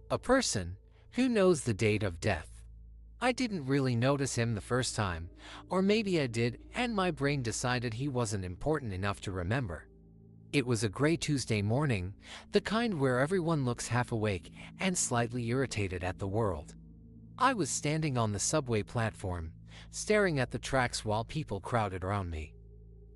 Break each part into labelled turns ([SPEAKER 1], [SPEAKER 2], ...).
[SPEAKER 1] A person who knows the date of death. I didn't really notice him the first time, or maybe I did, and my brain decided he wasn't important enough to remember. It was a gray Tuesday morning, the kind where everyone looks half awake and slightly irritated at the world. I was standing on the subway platform, staring at the tracks while people crowded around me.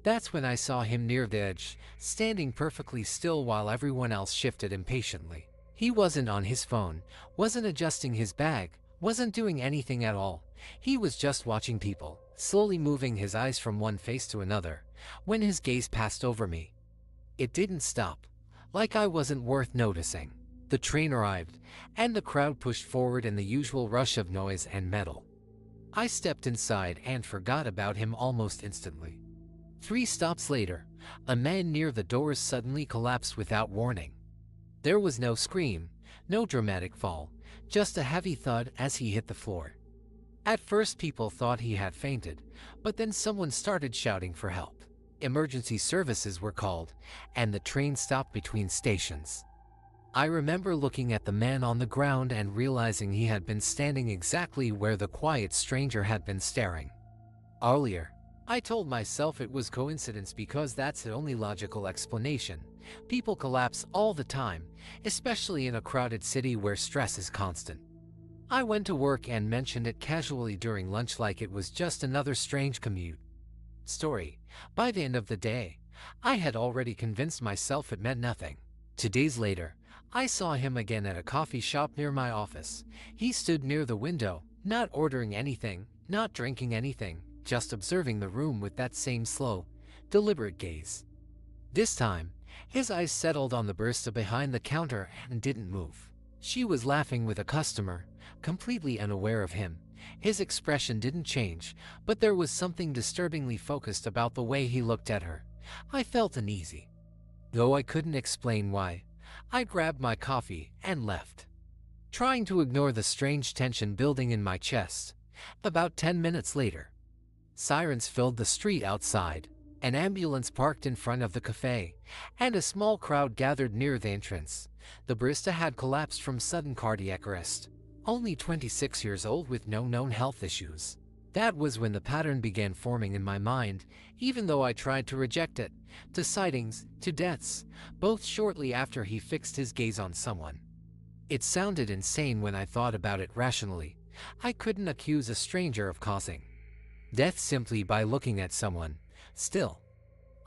[SPEAKER 1] That's when I saw him near the edge, standing perfectly still while everyone else shifted impatiently. He wasn't on his phone, wasn't adjusting his bag, wasn't doing anything at all. He was just watching people, slowly moving his eyes from one face to another, when his gaze passed over me. It didn't stop, like I wasn't worth noticing. The train arrived, and the crowd pushed forward in the usual rush of noise and metal. I stepped inside and forgot about him almost instantly. 3 stops later, a man near the doors suddenly collapsed without warning. There was no scream, no dramatic fall, just a heavy thud as he hit the floor. At first people thought he had fainted, but then someone started shouting for help. Emergency services were called, and the train stopped between stations. I remember looking at the man on the ground and realizing he had been standing exactly where the quiet stranger had been staring earlier. I told myself it was coincidence because that's the only logical explanation. People collapse all the time, especially in a crowded city where stress is constant. I went to work and mentioned it casually during lunch like it was just another strange commute story. By the end of the day, I had already convinced myself it meant nothing. 2 days later, I saw him again at a coffee shop near my office. He stood near the window, not ordering anything, not drinking anything, just observing the room with that same slow, deliberate gaze. This time, his eyes settled on the barista behind the counter and didn't move. She was laughing with a customer, completely unaware of him. His expression didn't change, but there was something disturbingly focused about the way he looked at her. I felt uneasy. Though I couldn't explain why, I grabbed my coffee and left, trying to ignore the strange tension building in my chest. About 10 minutes later, sirens filled the street outside, an ambulance parked in front of the cafe, and a small crowd gathered near the entrance. The barista had collapsed from sudden cardiac arrest, only 26 years old with no known health issues. That was when the pattern began forming in my mind, even though I tried to reject it. 2 sightings, 2 deaths, both shortly after he fixed his gaze on someone. It sounded insane when I thought about it rationally. I couldn't accuse a stranger of causing death simply by looking at someone. Still,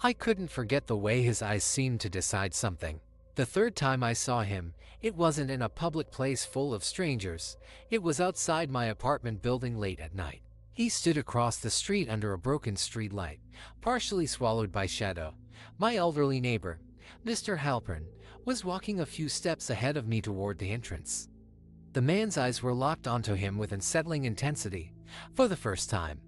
[SPEAKER 1] I couldn't forget the way his eyes seemed to decide something. The 3rd time I saw him, it wasn't in a public place full of strangers. It was outside my apartment building late at night. He stood across the street under a broken street light, partially swallowed by shadow. My elderly neighbor, Mr. Halpern, was walking a few steps ahead of me toward the entrance. The man's eyes were locked onto him with unsettling intensity. For the first time,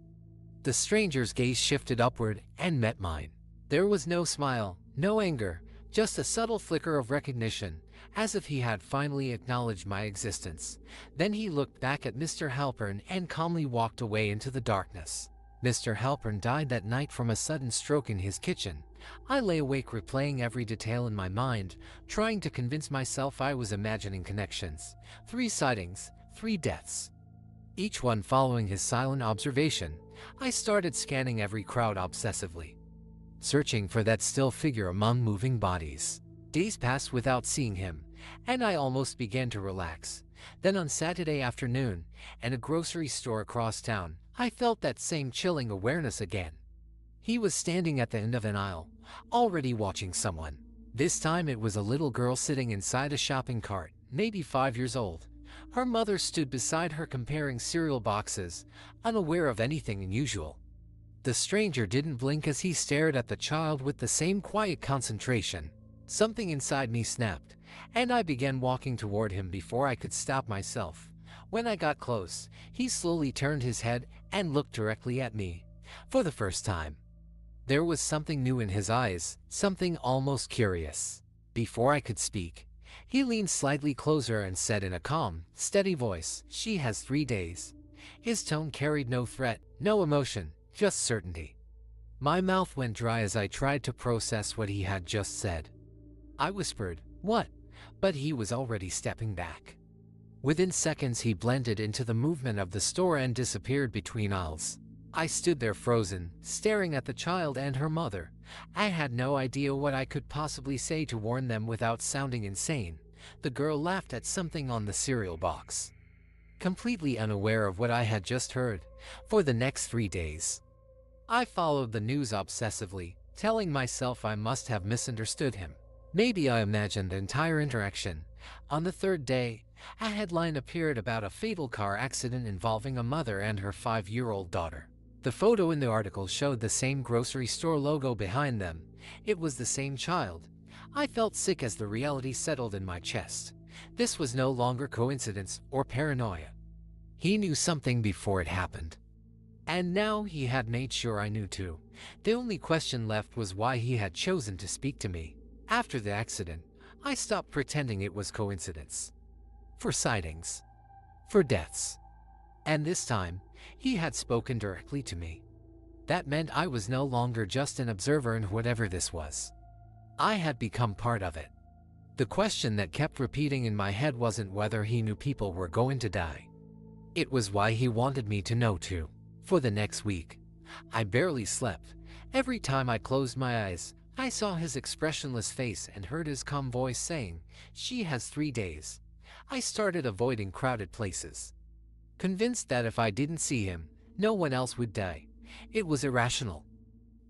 [SPEAKER 1] the stranger's gaze shifted upward and met mine. There was no smile, no anger, just a subtle flicker of recognition, as if he had finally acknowledged my existence. Then he looked back at Mr. Halpern and calmly walked away into the darkness. Mr. Halpern died that night from a sudden stroke in his kitchen. I lay awake replaying every detail in my mind, trying to convince myself I was imagining connections. 3 sightings, 3 deaths, each one following his silent observation. I started scanning every crowd obsessively, searching for that still figure among moving bodies. Days passed without seeing him, and I almost began to relax. Then on Saturday afternoon, in a grocery store across town, I felt that same chilling awareness again. He was standing at the end of an aisle, already watching someone. This time it was a little girl sitting inside a shopping cart, maybe 5 years old. Her mother stood beside her comparing cereal boxes, unaware of anything unusual. The stranger didn't blink as he stared at the child with the same quiet concentration. Something inside me snapped, and I began walking toward him before I could stop myself. When I got close, he slowly turned his head and looked directly at me. For the first time, there was something new in his eyes, something almost curious. Before I could speak, he leaned slightly closer and said in a calm, steady voice, "She has 3 days." His tone carried no threat, no emotion, just certainty. My mouth went dry as I tried to process what he had just said. I whispered, "What?" But he was already stepping back. Within seconds, he blended into the movement of the store and disappeared between aisles. I stood there frozen, staring at the child and her mother. I had no idea what I could possibly say to warn them without sounding insane. The girl laughed at something on the cereal box, completely unaware of what I had just heard. For the next 3 days, I followed the news obsessively, telling myself I must have misunderstood him. Maybe I imagined the entire interaction. On the third day, a headline appeared about a fatal car accident involving a mother and her 5-year-old daughter. The photo in the article showed the same grocery store logo behind them. It was the same child. I felt sick as the reality settled in my chest. This was no longer coincidence or paranoia. He knew something before it happened. And now he had made sure I knew too. The only question left was why he had chosen to speak to me. After the accident, I stopped pretending it was coincidence. For sightings, for deaths. And this time, he had spoken directly to me. That meant I was no longer just an observer in whatever this was. I had become part of it. The question that kept repeating in my head wasn't whether he knew people were going to die. It was why he wanted me to know too. For the next week, I barely slept. Every time I closed my eyes, I saw his expressionless face and heard his calm voice saying, "She has 3 days." I started avoiding crowded places, convinced that if I didn't see him, no one else would die. It was irrational.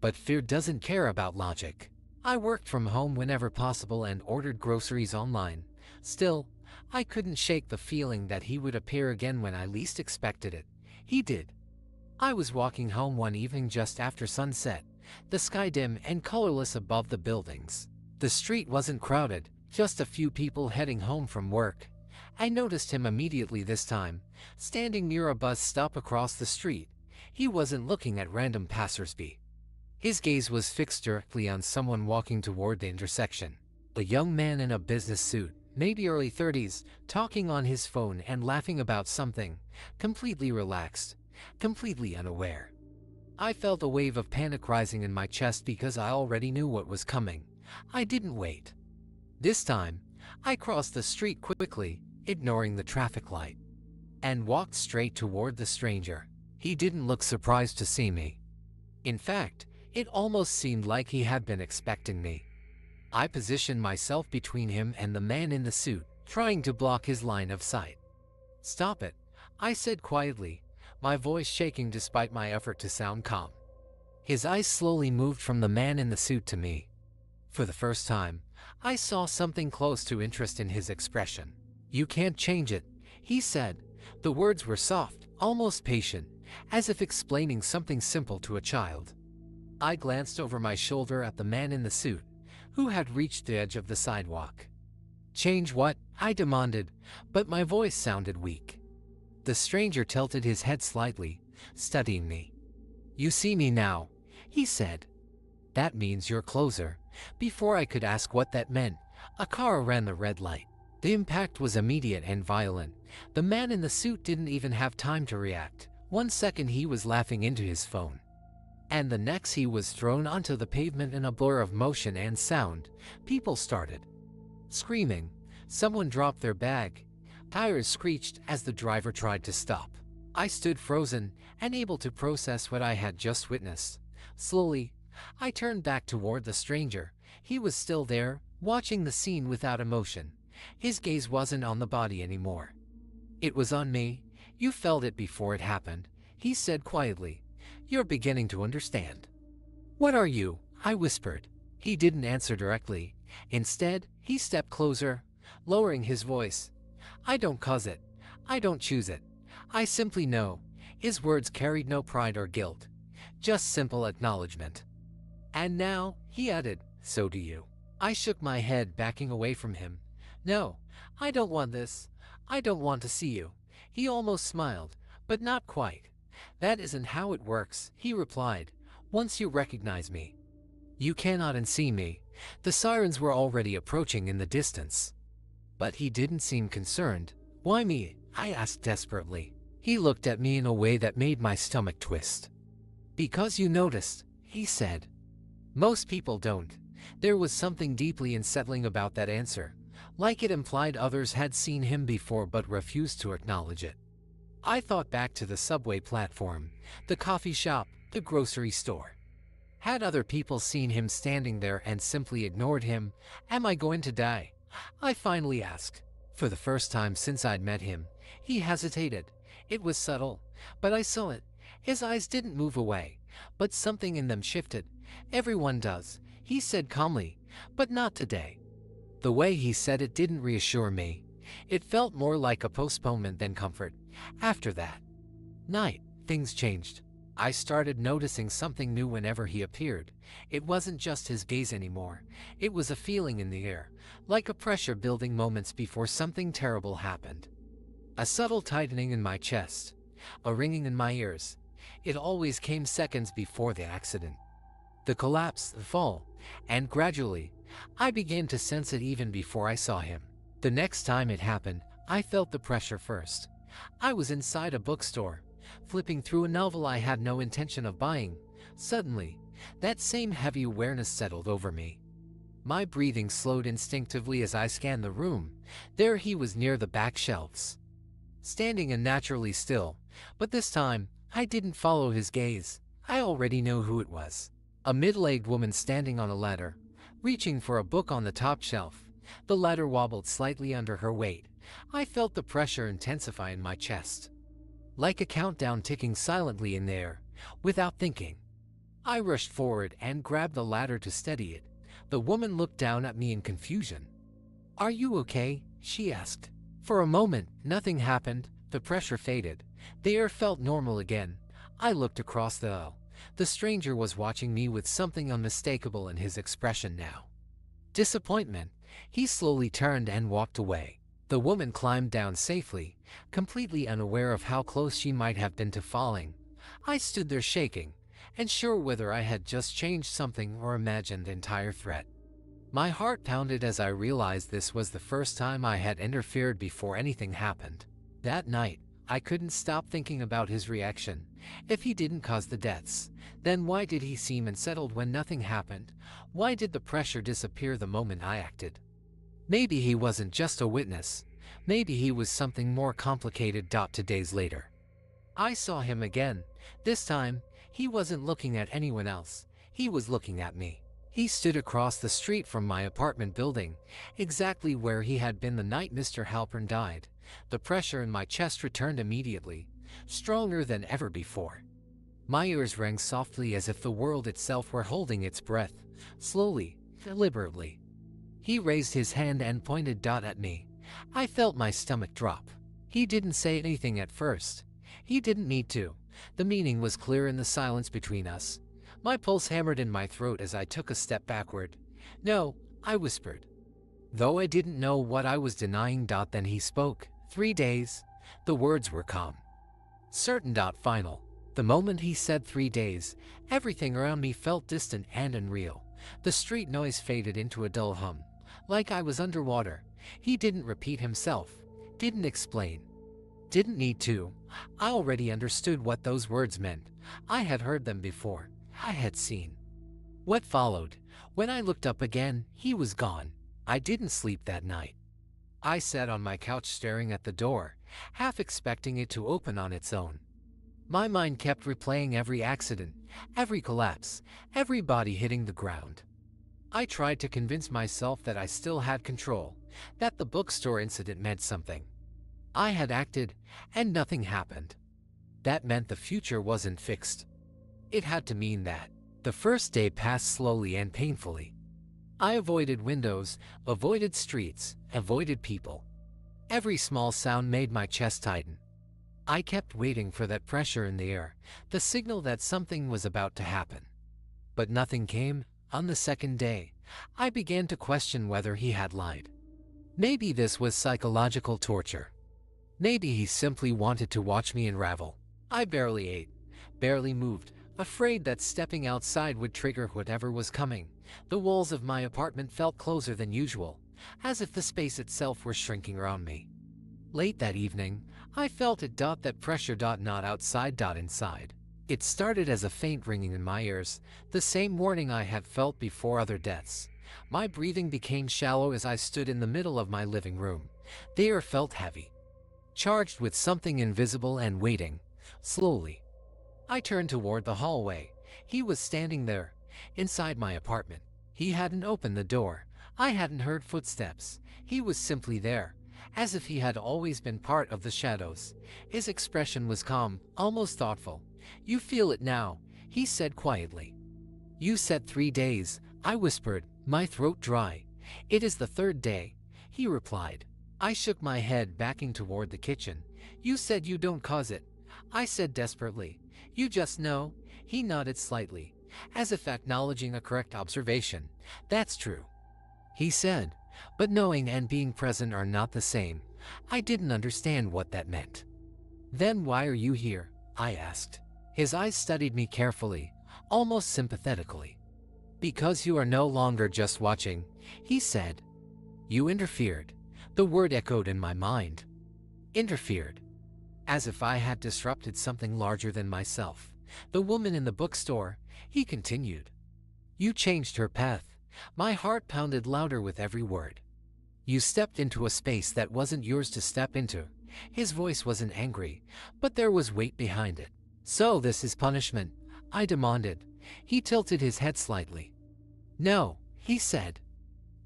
[SPEAKER 1] But fear doesn't care about logic. I worked from home whenever possible and ordered groceries online. Still, I couldn't shake the feeling that he would appear again when I least expected it. He did. I was walking home one evening just after sunset, the sky dim and colorless above the buildings. The street wasn't crowded, just a few people heading home from work. I noticed him immediately this time, standing near a bus stop across the street. He wasn't looking at random passersby. His gaze was fixed directly on someone walking toward the intersection. A young man in a business suit, maybe early 30s, talking on his phone and laughing about something, completely relaxed, completely unaware. I felt a wave of panic rising in my chest because I already knew what was coming. I didn't wait. This time, I crossed the street quickly, ignoring the traffic light, and walked straight toward the stranger. He didn't look surprised to see me. In fact, it almost seemed like he had been expecting me. I positioned myself between him and the man in the suit, trying to block his line of sight. "Stop it," I said quietly, my voice shaking despite my effort to sound calm. His eyes slowly moved from the man in the suit to me. For the first time, I saw something close to interest in his expression. "You can't change it," he said. The words were soft, almost patient, as if explaining something simple to a child. I glanced over my shoulder at the man in the suit, who had reached the edge of the sidewalk. "Change what?" I demanded, but my voice sounded weak. The stranger tilted his head slightly, studying me. "You see me now," he said. "That means you're closer." Before I could ask what that meant, a car ran the red light. The impact was immediate and violent. The man in the suit didn't even have time to react. 1 second he was laughing into his phone, and the next he was thrown onto the pavement in a blur of motion and sound. People started screaming. Someone dropped their bag. Tires screeched as the driver tried to stop. I stood frozen, unable to process what I had just witnessed. Slowly, I turned back toward the stranger. He was still there, watching the scene without emotion. His gaze wasn't on the body anymore. "It was on me. You felt it before it happened," he said quietly. "You're beginning to understand." "What are you?" I whispered. He didn't answer directly. Instead, he stepped closer, lowering his voice. "I don't cause it. I don't choose it. I simply know." His words carried no pride or guilt, just simple acknowledgement. "And now," he added, "so do you." I shook my head, backing away from him. "No, I don't want this. I don't want to see you." He almost smiled, but not quite. "That isn't how it works," he replied. "Once you recognize me, you cannot unsee me." The sirens were already approaching in the distance. But he didn't seem concerned. "Why me?" I asked desperately. He looked at me in a way that made my stomach twist. "Because you noticed," he said. "Most people don't." There was something deeply unsettling about that answer, like it implied others had seen him before but refused to acknowledge it. I thought back to the subway platform, the coffee shop, the grocery store. Had other people seen him standing there and simply ignored him? Am I going to die? I finally asked. For the first time since I'd met him, he hesitated. It was subtle, but I saw it. His eyes didn't move away, but something in them shifted. Everyone does, he said calmly, but not today. The way he said it didn't reassure me. It felt more like a postponement than comfort. After that night, things changed. I started noticing something new whenever he appeared. It wasn't just his gaze anymore. It was a feeling in the air, like a pressure building moments before something terrible happened. A subtle tightening in my chest, a ringing in my ears. It always came seconds before the accident. The collapse, the fall, and gradually, I began to sense it even before I saw him. The next time it happened, I felt the pressure first. I was inside a bookstore, flipping through a novel I had no intention of buying. Suddenly, that same heavy awareness settled over me. My breathing slowed instinctively as I scanned the room. There he was near the back shelves, standing unnaturally still, but this time, I didn't follow his gaze. I already knew who it was. A middle-aged woman standing on a ladder, reaching for a book on the top shelf. The ladder wobbled slightly under her weight. I felt the pressure intensify in my chest, like a countdown ticking silently in the air. Without thinking, I rushed forward and grabbed the ladder to steady it. The woman looked down at me in confusion. "Are you okay?" she asked. For a moment, nothing happened. The pressure faded. The air felt normal again. I looked across the aisle. The stranger was watching me with something unmistakable in his expression now. Disappointment. He slowly turned and walked away. The woman climbed down safely, completely unaware of how close she might have been to falling. I stood there shaking, unsure whether I had just changed something or imagined entire threat. My heart pounded as I realized this was the first time I had interfered before anything happened. That night, I couldn't stop thinking about his reaction. If he didn't cause the deaths, then why did he seem unsettled when nothing happened? Why did the pressure disappear the moment I acted? Maybe he wasn't just a witness. Maybe he was something more complicated. 2 days later, I saw him again. This time, he wasn't looking at anyone else. He was looking at me. He stood across the street from my apartment building, exactly where he had been the night Mr. Halpern died. The pressure in my chest returned immediately, stronger than ever before. My ears rang softly as if the world itself were holding its breath, slowly, deliberately. He raised his hand and pointed at me. I felt my stomach drop. He didn't say anything at first. He didn't need to. The meaning was clear in the silence between us. My pulse hammered in my throat as I took a step backward. "No," I whispered, though I didn't know what I was denying. Then he spoke. 3 days. The words were calm, certain. Final. The moment he said 3 days, everything around me felt distant and unreal. The street noise faded into a dull hum, like I was underwater. He didn't repeat himself, didn't explain, didn't need to. I already understood what those words meant. I had heard them before. I had seen what followed. When I looked up again, he was gone. I didn't sleep that night. I sat on my couch staring at the door, half expecting it to open on its own. My mind kept replaying every accident, every collapse, every body hitting the ground. I tried to convince myself that I still had control, that the bookstore incident meant something. I had acted, and nothing happened. That meant the future wasn't fixed. It had to mean that. The first day passed slowly and painfully. I avoided windows, avoided streets, avoided people. Every small sound made my chest tighten. I kept waiting for that pressure in the air, the signal that something was about to happen. But nothing came. On the second day, I began to question whether he had lied. Maybe this was psychological torture. Maybe he simply wanted to watch me unravel. I barely ate, barely moved, afraid that stepping outside would trigger whatever was coming. The walls of my apartment felt closer than usual, as if the space itself were shrinking around me. Late that evening, I felt it. That pressure. Not outside. Inside. It started as a faint ringing in my ears, the same warning I had felt before other deaths. My breathing became shallow as I stood in the middle of my living room. The air felt heavy, charged with something invisible and waiting. Slowly, I turned toward the hallway. He was standing there, inside my apartment. He hadn't opened the door. I hadn't heard footsteps. He was simply there, as if he had always been part of the shadows. His expression was calm, almost thoughtful. "You feel it now," he said quietly. "You said 3 days," I whispered, my throat dry. "It is the 3rd day," he replied. I shook my head, backing toward the kitchen. "You said you don't cause it," I said desperately. "You just know." He nodded slightly, as if acknowledging a correct observation. "That's true," he said, "but knowing and being present are not the same." I didn't understand what that meant. "Then why are you here?" I asked. His eyes studied me carefully, almost sympathetically. "Because you are no longer just watching," he said. "You interfered." The word echoed in my mind. Interfered. As if I had disrupted something larger than myself. "The woman in the bookstore," he continued. "You changed her path." My heart pounded louder with every word. "You stepped into a space that wasn't yours to step into." His voice wasn't angry, but there was weight behind it. "So this is punishment?" I demanded. He tilted his head slightly. "No," he said.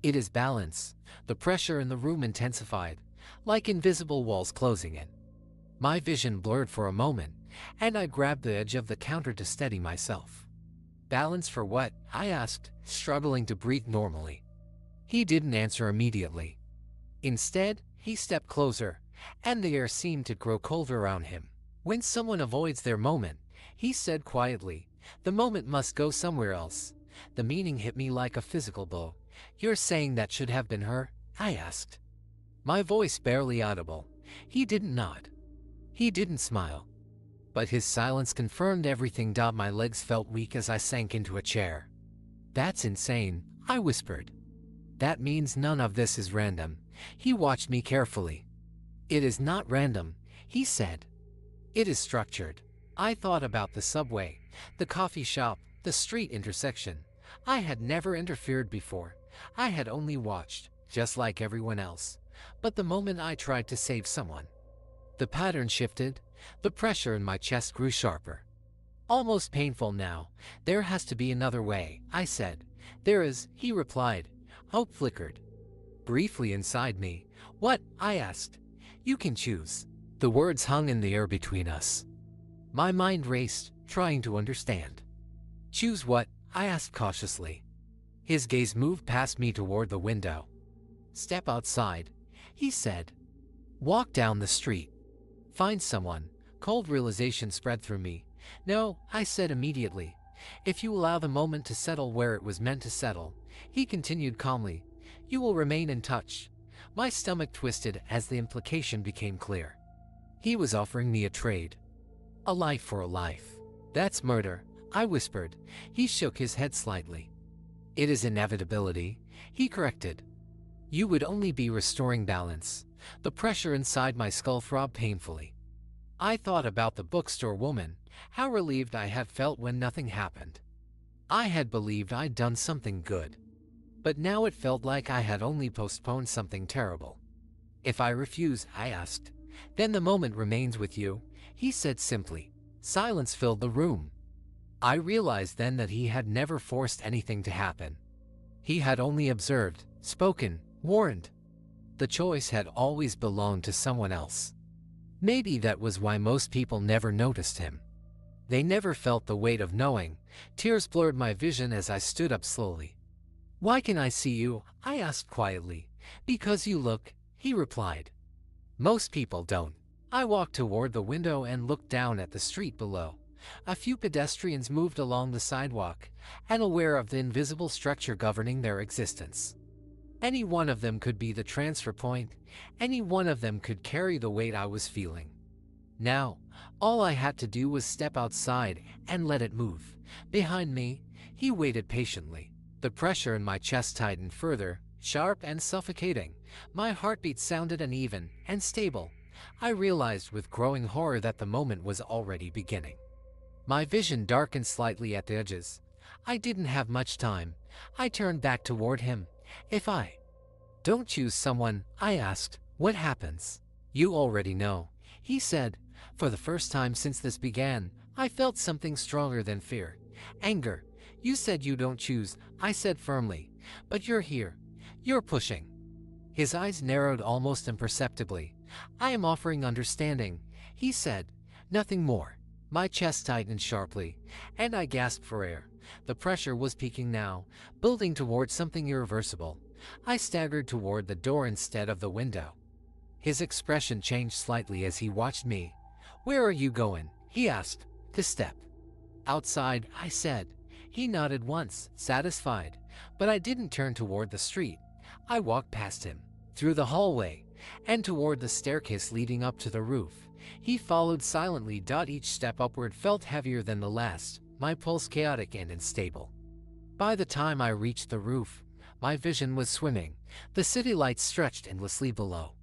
[SPEAKER 1] "It is balance." The pressure in the room intensified, like invisible walls closing in. My vision blurred for a moment, and I grabbed the edge of the counter to steady myself. "Balance for what?" I asked, struggling to breathe normally. He didn't answer immediately. Instead, he stepped closer, and the air seemed to grow colder around him. "When someone avoids their moment," he said quietly, "the moment must go somewhere else." The meaning hit me like a physical blow. "You're saying that should have been her?" I asked. My voice barely audible. He didn't nod. He didn't smile. But his silence confirmed everything. My legs felt weak as I sank into a chair. "That's insane," I whispered. "That means none of this is random." He watched me carefully. "It is not random," he said. "It is structured." I thought about the subway, the coffee shop, the street intersection. I had never interfered before. I had only watched, just like everyone else. But the moment I tried to save someone, the pattern shifted. The pressure in my chest grew sharper. "Almost painful now." "There has to be another way," I said. "There is," he replied. Hope flickered briefly inside me. "What?" I asked. "You can choose." The words hung in the air between us. My mind raced, trying to understand. "Choose what?" I asked cautiously. His gaze moved past me toward the window. "Step outside," he said. "Walk down the street. Find someone." Cold realization spread through me. "No," I said immediately. "If you allow the moment to settle where it was meant to settle," he continued calmly, "you will remain in touch." My stomach twisted as the implication became clear. He was offering me a trade. A life for a life. "That's murder," I whispered. He shook his head slightly. "It is inevitability," he corrected. "You would only be restoring balance." The pressure inside my skull throbbed painfully. I thought about the bookstore woman, how relieved I had felt when nothing happened. I had believed I'd done something good. But now it felt like I had only postponed something terrible. "If I refuse," I asked, "then the moment remains with you," he said simply. Silence filled the room. I realized then that he had never forced anything to happen. He had only observed, spoken, warned. The choice had always belonged to someone else. Maybe that was why most people never noticed him. They never felt the weight of knowing. Tears blurred my vision as I stood up slowly. "Why can I see you?" I asked quietly. "Because you look," he replied. "Most people don't." I walked toward the window and looked down at the street below. A few pedestrians moved along the sidewalk, unaware of the invisible structure governing their existence. Any one of them could be the transfer point. Any one of them could carry the weight I was feeling. Now, all I had to do was step outside and let it move. Behind me, he waited patiently. The pressure in my chest tightened further, sharp and suffocating. My heartbeat sounded uneven and stable. I realized with growing horror that the moment was already beginning. My vision darkened slightly at the edges. I didn't have much time. I turned back toward him. If I don't choose someone, I asked, what happens? You already know, he said. For the first time since this began, I felt something stronger than fear. Anger. You said you don't choose, I said firmly. But you're here. You're pushing. His eyes narrowed almost imperceptibly. I am offering understanding, he said. Nothing more. My chest tightened sharply, and I gasped for air. The pressure was peaking now, building toward something irreversible. I staggered toward the door instead of the window. His expression changed slightly as he watched me. Where are you going? He asked. To step outside, I said. He nodded once, satisfied, but I didn't turn toward the street. I walked past him, through the hallway, and toward the staircase leading up to the roof. He followed silently. Each step upward felt heavier than the last, my pulse chaotic and unstable. By the time I reached the roof, my vision was swimming. The city lights stretched endlessly below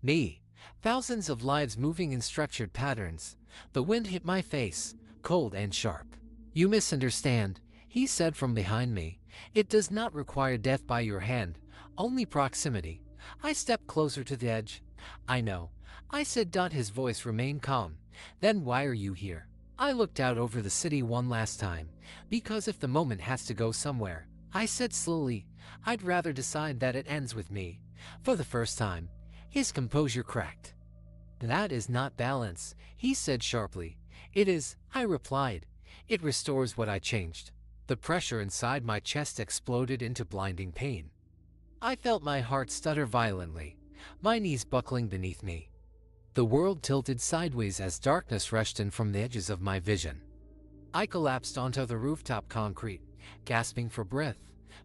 [SPEAKER 1] me, thousands of lives moving in structured patterns. The wind hit my face, cold and sharp. You misunderstand, he said from behind me. It does not require death by your hand, only proximity. I stepped closer to the edge. I know, I said. His voice remained calm. Then why are you here? I looked out over the city one last time. Because if the moment has to go somewhere, I said slowly, I'd rather decide that it ends with me. For the first time, his composure cracked. That is not balance, he said sharply. It is, I replied. It restores what I changed. The pressure inside my chest exploded into blinding pain. I felt my heart stutter violently, my knees buckling beneath me. The world tilted sideways as darkness rushed in from the edges of my vision. I collapsed onto the rooftop concrete, gasping for breath.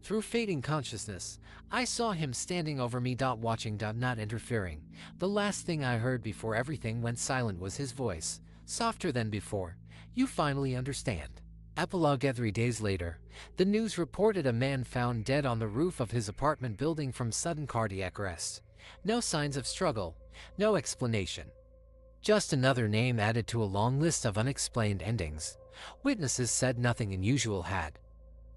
[SPEAKER 1] Through fading consciousness, I saw him standing over me, watching, not interfering. The last thing I heard before everything went silent was his voice, softer than before. You finally understand. Epilogue. 3 days later, the news reported a man found dead on the roof of his apartment building from sudden cardiac arrest. No signs of struggle, no explanation. Just another name added to a long list of unexplained endings. Witnesses said nothing unusual had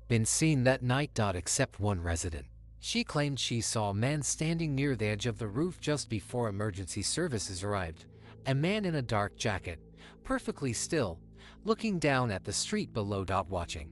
[SPEAKER 1] been seen that night. Except one resident. She claimed she saw a man standing near the edge of the roof just before emergency services arrived. A man in a dark jacket, perfectly still, looking down at the street below. Watching